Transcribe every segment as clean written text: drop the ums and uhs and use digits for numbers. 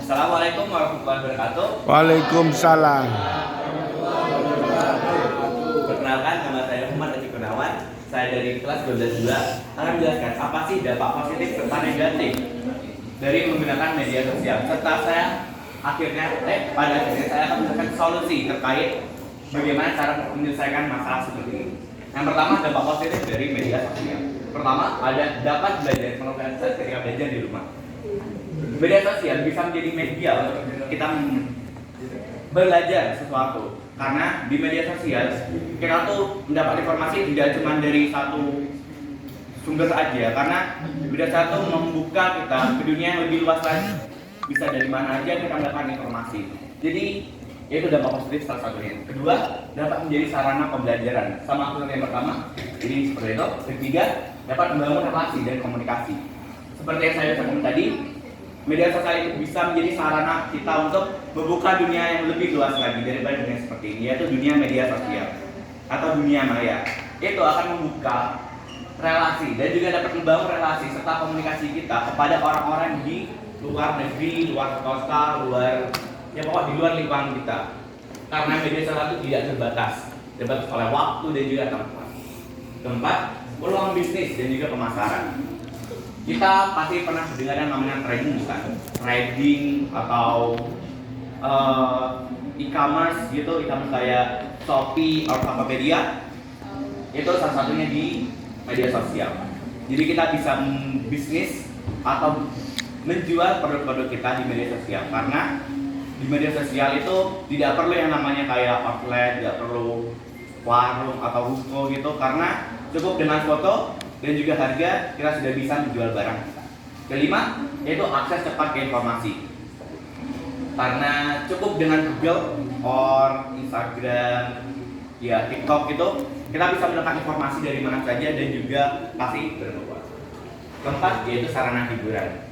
Assalamualaikum warahmatullahi wabarakatuh. Waalaikumsalam. Perkenalkan, nama saya Muhammad Adi Gunawan. Saya dari kelas 12 akan menjelaskan apa sih dampak positif serta negatif dari menggunakan media sosial. Serta saya pada akhirnya saya akan memberikan solusi terkait bagaimana cara menyelesaikan masalah seperti ini. Yang pertama, dampak positif dari media sosial. Pertama, dapat belajar melakukan ketika belajar di rumah. Media sosial bisa menjadi media untuk kita belajar sesuatu, karena di media sosial kita tuh mendapat informasi tidak cuma dari satu sumber aja, karena media sosial tuh membuka kita ke dunia yang lebih luas lagi, bisa dari mana aja kita mendapatkan informasi. Jadi itu dampak positif salah satunya. Kedua, dapat menjadi sarana pembelajaran, sama seperti yang pertama, jadi seperti itu. Ketiga, dapat membangun relasi dan komunikasi. Seperti yang saya sampaikan tadi, media sosial itu bisa menjadi sarana kita untuk membuka dunia yang lebih luas lagi daripada dunia seperti ini, yaitu dunia media sosial atau dunia maya. Itu akan membuka relasi dan juga dapat membangun relasi serta komunikasi kita kepada orang-orang di luar negeri, luar kota, di luar lingkungan kita. Karena media sosial itu tidak terbatas oleh waktu dan juga tempat. Keempat, peluang bisnis dan juga pemasaran. Kita pasti pernah mendengar yang namanya trading, bukan? Trading atau e-commerce gitu, e-commerce kayak Shopee atau Tokopedia. Itu salah satunya di media sosial. Jadi kita bisa bisnis atau menjual produk-produk kita di media sosial, karena di media sosial itu tidak perlu yang namanya kayak outlet, tidak perlu warung atau ruko gitu, karena cukup dengan foto dan juga harga kita sudah bisa menjual barang kita. Kelima, yaitu akses cepat ke informasi, karena cukup dengan Google or Instagram, ya TikTok itu kita bisa mendapatkan informasi dari mana saja dan juga pasti bermanfaat. Keempat, yaitu sarana hiburan.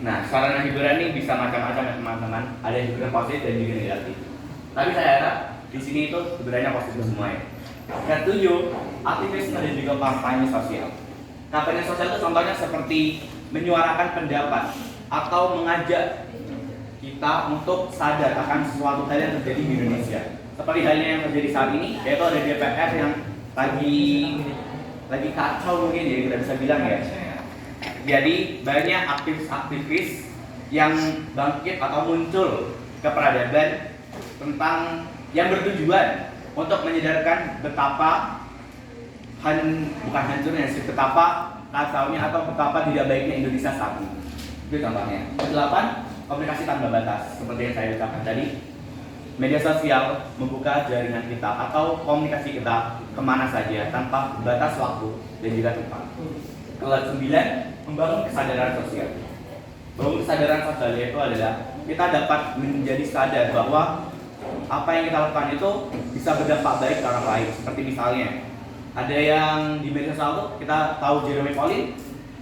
Nah, sarana hiburan ini bisa macam-macam ya teman-teman, ada hiburan positif dan juga negatif. Tapi saya harap di sini itu sebenarnya positif semua ya. Ketujuh, aktivisme dan juga kampanye sosial. Kampanye sosial itu contohnya seperti menyuarakan pendapat atau mengajak kita untuk sadar akan sesuatu hal yang terjadi di Indonesia. Seperti halnya yang terjadi saat ini, yaitu ada DPR yang lagi kacau mungkin, jadi kita bisa bilang ya. Jadi banyak aktivis yang bangkit atau muncul ke peradaban tentang yang bertujuan untuk menyadarkan betapa bukan hancurnya sih, betapa kacaunya atau betapa tidak baiknya Indonesia saat ini. Itu contohnya. Kedelapan, komunikasi tanpa batas. Seperti yang saya ucapkan tadi, media sosial membuka jaringan kita atau komunikasi kita kemana saja tanpa batas waktu dan juga tempat. Ke-9, membangun kesadaran sosial. Membangun kesadaran sosial itu adalah kita dapat menjadi sadar bahwa apa yang kita lakukan itu bisa berdampak baik ke orang lain. Seperti misalnya ada yang di media sosial itu kita tahu Jeremy Pauline.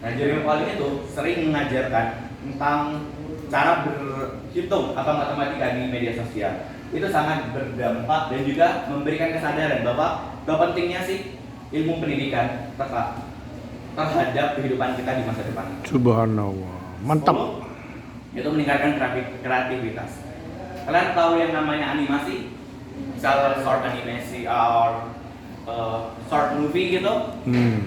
Nah, Jeremy Pauline itu sering mengajarkan tentang cara berhitung atau matematika di media sosial. Itu sangat berdampak dan juga memberikan kesadaran bahwa pentingnya sih ilmu pendidikan terhadap kehidupan kita di masa depan. Subhanallah. Mantap. 10, itu meningkatkan kreativitas. Kalian tahu yang namanya animasi? Misal short animasi atau short movie gitu.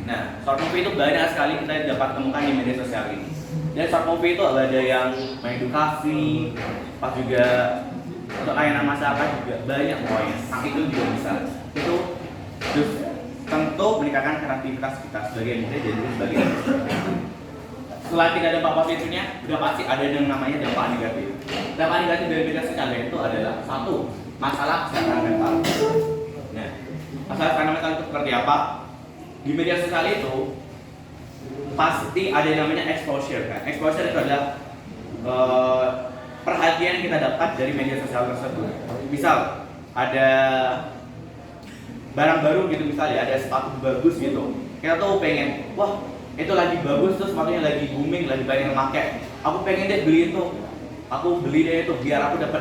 Nah, short movie itu banyak sekali kita dapat temukan di media sosial ini. Dan short movie itu ada yang mengedukasi, pas juga untuk layanan masyarakat juga banyak pokoknya. Itu juga bisa. Itu tentu meningkatkan kreativitas kita sebagai murid dan juga sebagai setelah tidak ada dampak positifnya, sudah pasti ada yang namanya dampak negatif. Dampak negatif dari media sosial itu adalah satu, masalah kesehatan mental. Nah, masalah kesehatan mental itu seperti apa? Di media sosial itu pasti ada yang namanya exposure kan. Exposure itu adalah perhatian yang kita dapat dari media sosial tersebut. Misal ada barang baru gitu, misalnya ada sepatu bagus gitu, kita tuh pengen, wah itu lagi bagus tuh, sepatunya lagi booming, lagi banyak yang pakai, aku pengen deh beli itu, aku beli deh itu biar aku dapat